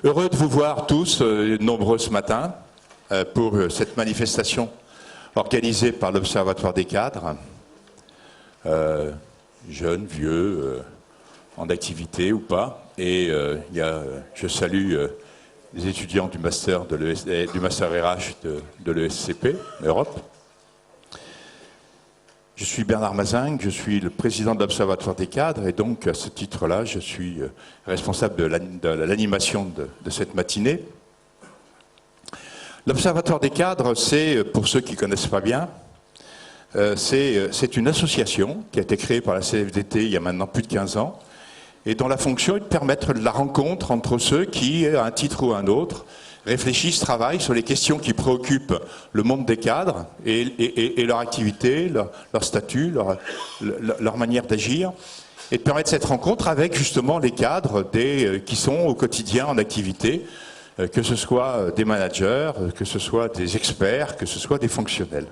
Heureux de vous voir tous, nombreux ce matin, pour cette manifestation organisée par l'Observatoire des cadres, jeunes, vieux, en activité ou pas. Et je salue les étudiants du master, du master RH de l'ESCP, Europe. Je suis Bernard Mazingue, je suis le président de l'Observatoire des cadres et donc à ce titre-là, je suis responsable de l'animation de cette matinée. L'Observatoire des cadres, c'est, pour ceux qui ne connaissent pas bien, c'est une association qui a été créée par la CFDT il y a maintenant plus de 15 ans et dont la fonction est de permettre la rencontre entre ceux qui, à un titre ou à un autre, réfléchissent, travaillent sur les questions qui préoccupent le monde des cadres et leur activité, leur statut, leur manière d'agir, et de permettre cette rencontre avec justement les cadres qui sont au quotidien en activité, que ce soit des managers, que ce soit des experts, que ce soit des fonctionnels.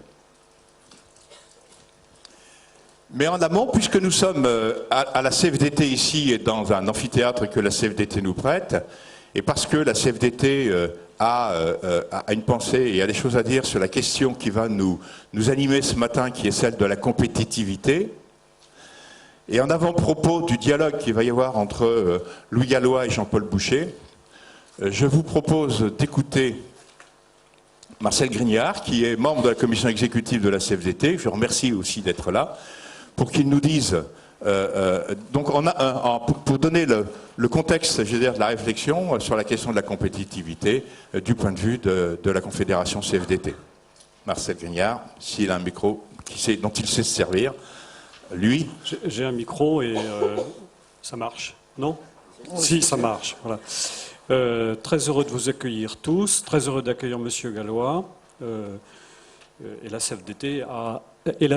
Mais en amont, puisque nous sommes à la CFDT ici et dans un amphithéâtre que la CFDT nous prête, et parce que la CFDT a une pensée et a des choses à dire sur la question qui va nous animer ce matin, qui est celle de la compétitivité, et en avant-propos du dialogue qu'il va y avoir entre Louis Gallois et Jean-Paul Boucher, je vous propose d'écouter Marcel Grignard, qui est membre de la commission exécutive de la CFDT, je remercie aussi d'être là, pour qu'il nous dise, donc pour donner le contexte, je veux dire, de la réflexion sur la question de la compétitivité du point de vue de la Confédération CFDT. Marcel Grignard, s'il a un micro dont il sait se servir, lui... J'ai un micro et ça marche, non? Si, ça marche, voilà. Très heureux de vous accueillir tous, très heureux d'accueillir Monsieur Gallois, et la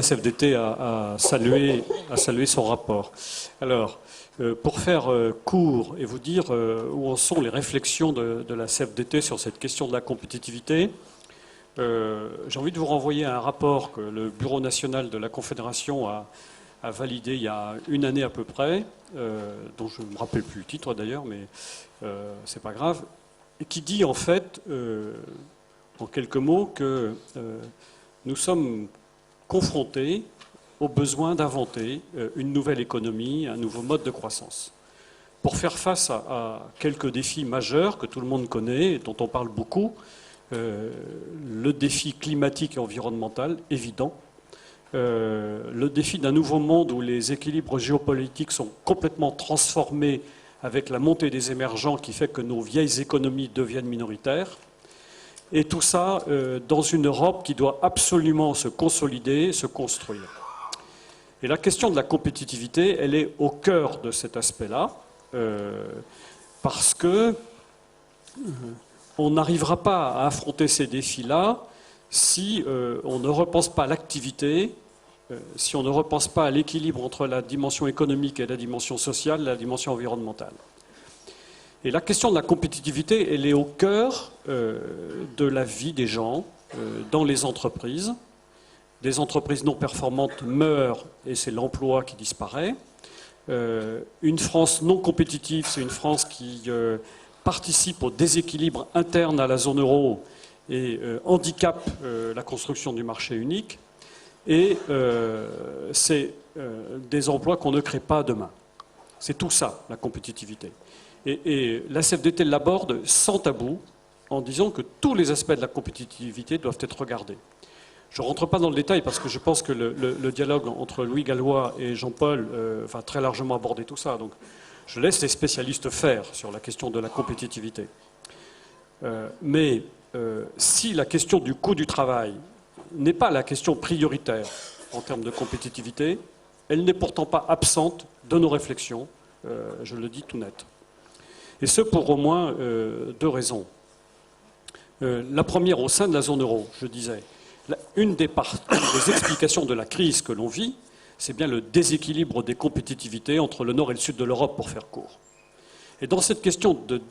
CFDT a salué son rapport. Alors, pour faire court et vous dire où en sont les réflexions de la CFDT sur cette question de la compétitivité, j'ai envie de vous renvoyer à un rapport que le Bureau national de la Confédération a validé il y a une année à peu près, dont je ne me rappelle plus le titre d'ailleurs, mais c'est pas grave, et qui dit en fait, en quelques mots, que nous sommes confrontés au besoin d'inventer une nouvelle économie, un nouveau mode de croissance. Pour faire face à quelques défis majeurs que tout le monde connaît et dont on parle beaucoup, le défi climatique et environnemental, évident, le défi d'un nouveau monde où les équilibres géopolitiques sont complètement transformés avec la montée des émergents qui fait que nos vieilles économies deviennent minoritaires, et tout ça dans une Europe qui doit absolument se consolider, se construire. Et la question de la compétitivité, elle est au cœur de cet aspect-là, parce que on n'arrivera pas à affronter ces défis-là si on ne repense pas l'activité, si on ne repense pas à l'équilibre entre la dimension économique et la dimension sociale, la dimension environnementale. Et la question de la compétitivité, elle est au cœur de la vie des gens dans les entreprises. Des entreprises non performantes meurent et c'est l'emploi qui disparaît. Une France non compétitive, c'est une France qui participe au déséquilibre interne à la zone euro et handicape la construction du marché unique. Et c'est des emplois qu'on ne crée pas demain. C'est tout ça, la compétitivité. Et la CFDT l'aborde sans tabou, en disant que tous les aspects de la compétitivité doivent être regardés. Je ne rentre pas dans le détail parce que je pense que le dialogue entre Louis Gallois et Jean-Paul va très largement aborder tout ça. Donc je laisse les spécialistes faire sur la question de la compétitivité. Mais si la question du coût du travail n'est pas la question prioritaire en termes de compétitivité, elle n'est pourtant pas absente de nos réflexions, je le dis tout net. Et ce pour au moins deux raisons. La première, au sein de la zone euro, je disais, une des explications de la crise que l'on vit, c'est bien le déséquilibre des compétitivités entre le nord et le sud de l'Europe, pour faire court. Et dans cette question de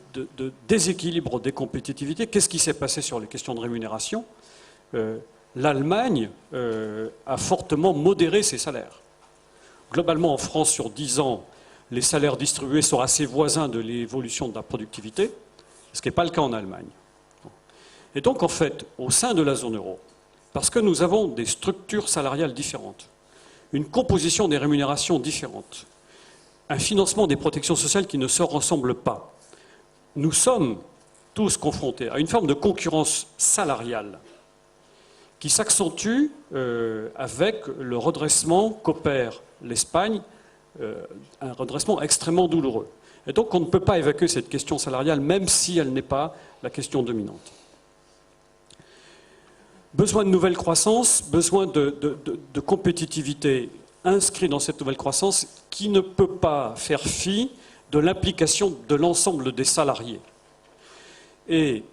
déséquilibre des compétitivités, qu'est-ce qui s'est passé sur les questions de rémunération? L'Allemagne a fortement modéré ses salaires. Globalement, en France, sur 10 ans, les salaires distribués sont assez voisins de l'évolution de la productivité. ce qui n'est pas le cas en Allemagne. Et donc, en fait, au sein de la zone euro, parce que nous avons des structures salariales différentes, une composition des rémunérations différentes, un financement des protections sociales qui ne se ressemblent pas, nous sommes tous confrontés à une forme de concurrence salariale qui s'accentue avec le redressement qu'opère l'Espagne, un redressement extrêmement douloureux. Et donc on ne peut pas évacuer cette question salariale, même si elle n'est pas la question dominante. Besoin de nouvelle croissance, besoin de compétitivité inscrit dans cette nouvelle croissance qui ne peut pas faire fi de l'implication de l'ensemble des salariés. Et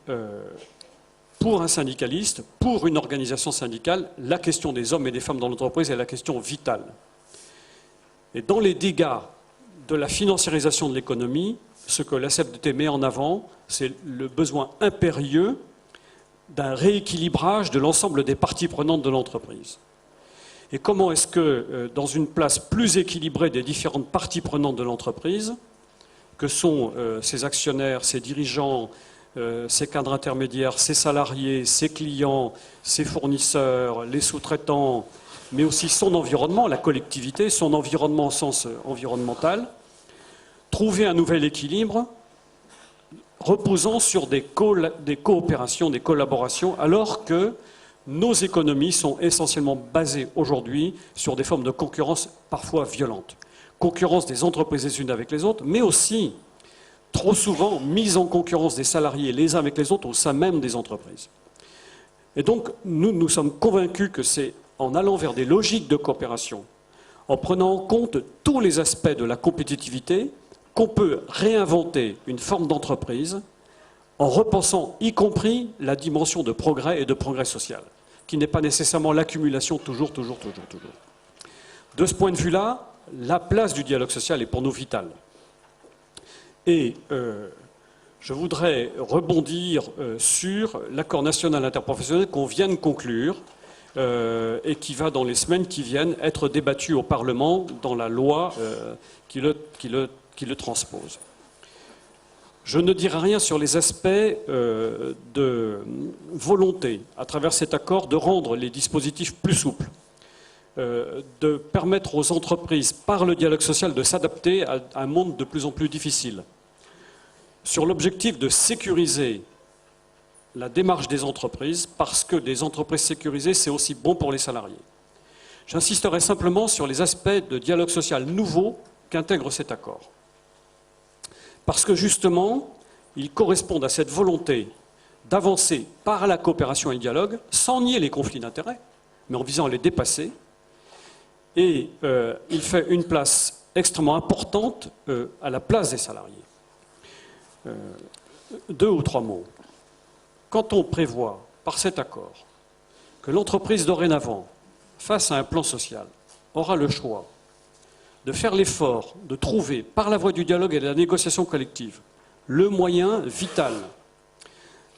pour un syndicaliste, pour une organisation syndicale, la question des hommes et des femmes dans l'entreprise est la question vitale. Et dans les dégâts de la financiarisation de l'économie, ce que la CFDT met en avant, c'est le besoin impérieux d'un rééquilibrage de l'ensemble des parties prenantes de l'entreprise. Et comment est-ce que, dans une place plus équilibrée des différentes parties prenantes de l'entreprise, que sont ses actionnaires, ses dirigeants, ses cadres intermédiaires, ses salariés, ses clients, ses fournisseurs, les sous-traitants, mais aussi son environnement, la collectivité, son environnement au sens environnemental, trouver un nouvel équilibre reposant sur des coopérations, des collaborations, alors que nos économies sont essentiellement basées aujourd'hui sur des formes de concurrence parfois violentes. Concurrence des entreprises les unes avec les autres, mais aussi, trop souvent, mise en concurrence des salariés les uns avec les autres au sein même des entreprises. Et donc, nous sommes convaincus que c'est en allant vers des logiques de coopération, en prenant en compte tous les aspects de la compétitivité, qu'on peut réinventer une forme d'entreprise en repensant y compris la dimension de progrès et de progrès social, qui n'est pas nécessairement l'accumulation toujours. De ce point de vue-là, la place du dialogue social est pour nous vitale. Et je voudrais rebondir sur l'accord national interprofessionnel qu'on vient de conclure et qui va, dans les semaines qui viennent, être débattu au Parlement dans la loi qui le transpose. Je ne dirai rien sur les aspects de volonté, à travers cet accord, de rendre les dispositifs plus souples, de permettre aux entreprises, par le dialogue social, de s'adapter à un monde de plus en plus difficile. Sur l'objectif de sécuriser la démarche des entreprises, parce que des entreprises sécurisées, c'est aussi bon pour les salariés. J'insisterai simplement sur les aspects de dialogue social nouveaux qu'intègre cet accord. Parce que justement, ils correspondent à cette volonté d'avancer par la coopération et le dialogue, sans nier les conflits d'intérêts, mais en visant à les dépasser. Et il fait une place extrêmement importante à la place des salariés. 2 ou 3 mots. Quand on prévoit, par cet accord, que l'entreprise dorénavant, face à un plan social, aura le choix de faire l'effort de trouver, par la voie du dialogue et de la négociation collective, le moyen vital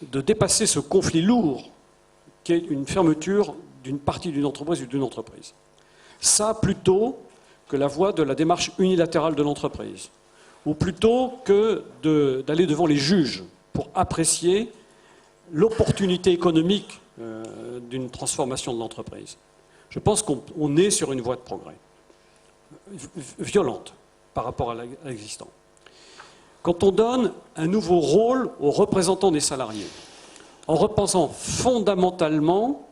de dépasser ce conflit lourd qui est une fermeture d'une partie d'une entreprise ou d'une entreprise. Ça, plutôt que la voie de la démarche unilatérale de l'entreprise, ou plutôt que d'aller devant les juges pour apprécier l'opportunité économique d'une transformation de l'entreprise. Je pense qu'on est sur une voie de progrès violente par rapport à l'existant. Quand on donne un nouveau rôle aux représentants des salariés, en repensant fondamentalement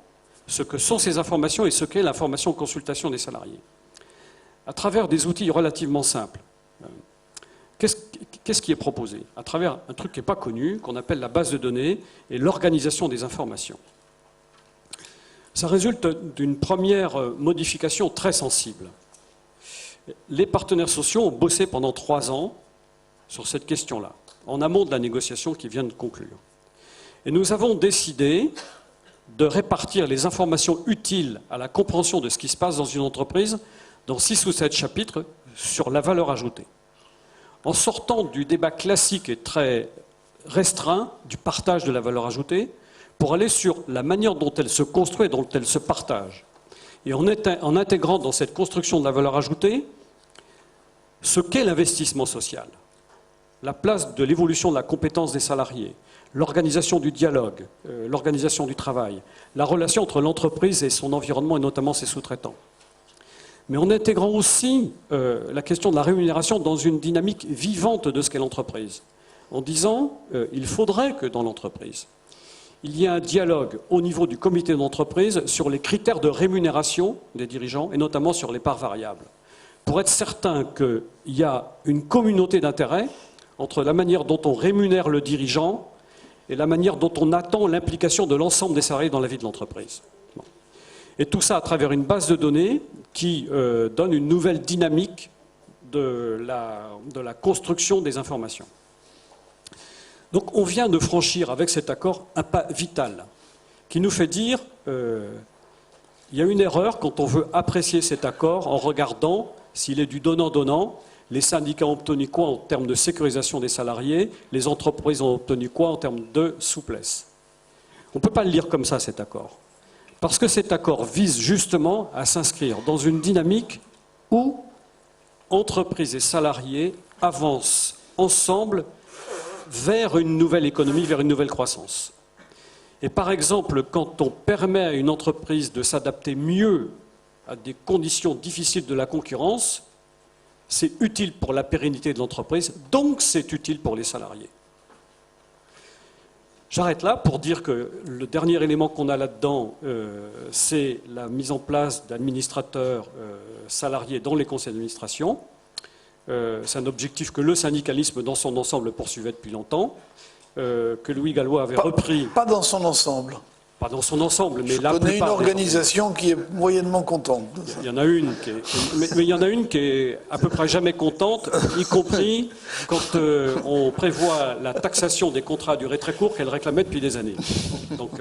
ce que sont ces informations et ce qu'est l'information consultation des salariés, à travers des outils relativement simples. Qu'est-ce qui est proposé? À travers un truc qui n'est pas connu, qu'on appelle la base de données et l'organisation des informations. Ça résulte d'une première modification très sensible. Les partenaires sociaux ont bossé pendant 3 ans sur cette question-là, en amont de la négociation qui vient de conclure. Et nous avons décidé de répartir les informations utiles à la compréhension de ce qui se passe dans une entreprise dans 6 ou 7 chapitres sur la valeur ajoutée. En sortant du débat classique et très restreint du partage de la valeur ajoutée, pour aller sur la manière dont elle se construit et dont elle se partage. Et en intégrant dans cette construction de la valeur ajoutée ce qu'est l'investissement social. la place de l'évolution de la compétence des salariés, l'organisation du dialogue, l'organisation du travail, la relation entre l'entreprise et son environnement et notamment ses sous-traitants. Mais en intégrant aussi la question de la rémunération dans une dynamique vivante de ce qu'est l'entreprise, en disant il faudrait que dans l'entreprise, il y ait un dialogue au niveau du comité d'entreprise sur les critères de rémunération des dirigeants et notamment sur les parts variables, pour être certain qu'il y a une communauté d'intérêts entre la manière dont on rémunère le dirigeant et la manière dont on attend l'implication de l'ensemble des salariés dans la vie de l'entreprise. Bon. Et tout ça à travers une base de données qui donne une nouvelle dynamique de la construction des informations. Donc on vient de franchir avec cet accord un pas vital qui nous fait dire il y a une erreur quand on veut apprécier cet accord en regardant s'il est du donnant-donnant. Les syndicats ont obtenu quoi en termes de sécurisation des salariés? Les entreprises ont obtenu quoi en termes de souplesse? On ne peut pas le lire comme ça, cet accord. Parce que cet accord vise justement à s'inscrire dans une dynamique où entreprises et salariés avancent ensemble vers une nouvelle économie, vers une nouvelle croissance. Et par exemple, quand on permet à une entreprise de s'adapter mieux à des conditions difficiles de la concurrence, c'est utile pour la pérennité de l'entreprise, donc c'est utile pour les salariés. J'arrête là pour dire que le dernier élément qu'on a là-dedans, c'est la mise en place d'administrateurs salariés dans les conseils d'administration. C'est un objectif que le syndicalisme dans son ensemble poursuivait depuis longtemps, que Louis Gallois avait repris. Pas dans son ensemble. Pas dans son ensemble, mais la plupart. Je connais une organisation qui est moyennement contente. Il y en a une mais il y en a une qui est à peu près jamais contente, y compris quand on prévoit la taxation des contrats à durée très courte qu'elle réclamait depuis des années. Donc,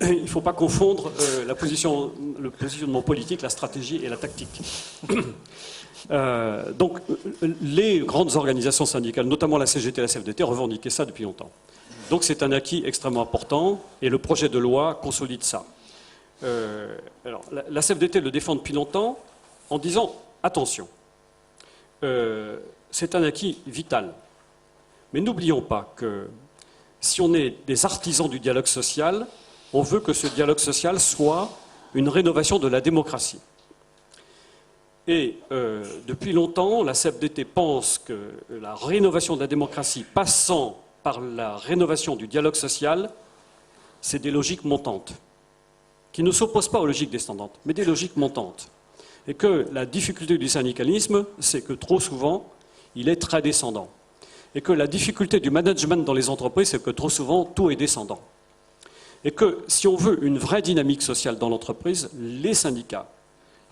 il ne faut pas confondre le positionnement politique, la stratégie et la tactique. Donc, les grandes organisations syndicales, notamment la CGT et la CFDT, revendiquaient ça depuis longtemps. Donc c'est un acquis extrêmement important et le projet de loi consolide ça. Alors, la CFDT le défend depuis longtemps en disant attention, c'est un acquis vital. Mais n'oublions pas que si on est des artisans du dialogue social, on veut que ce dialogue social soit une rénovation de la démocratie. Et depuis longtemps, la CFDT pense que la rénovation de la démocratie passant par la rénovation du dialogue social, c'est des logiques montantes, qui ne s'opposent pas aux logiques descendantes, mais des logiques montantes. Et que la difficulté du syndicalisme, c'est que trop souvent, il est très descendant. Et que la difficulté du management dans les entreprises, c'est que trop souvent, tout est descendant. Et que si on veut une vraie dynamique sociale dans l'entreprise, les syndicats,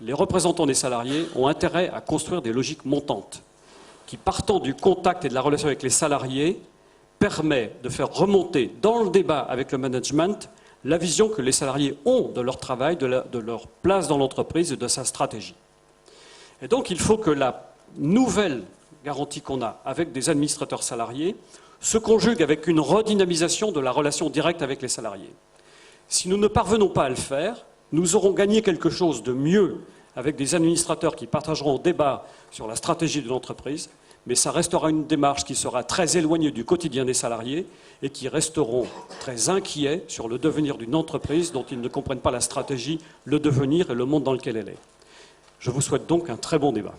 les représentants des salariés ont intérêt à construire des logiques montantes, qui partant du contact et de la relation avec les salariés, permet de faire remonter dans le débat avec le management la vision que les salariés ont de leur travail, de leur place dans l'entreprise et de sa stratégie. Et donc il faut que la nouvelle garantie qu'on a avec des administrateurs salariés se conjugue avec une redynamisation de la relation directe avec les salariés. Si nous ne parvenons pas à le faire, nous aurons gagné quelque chose de mieux avec des administrateurs qui partageront le débat sur la stratégie de l'entreprise, mais ça restera une démarche qui sera très éloignée du quotidien des salariés et qui resteront très inquiets sur le devenir d'une entreprise dont ils ne comprennent pas la stratégie, le devenir et le monde dans lequel elle est. Je vous souhaite donc un très bon débat.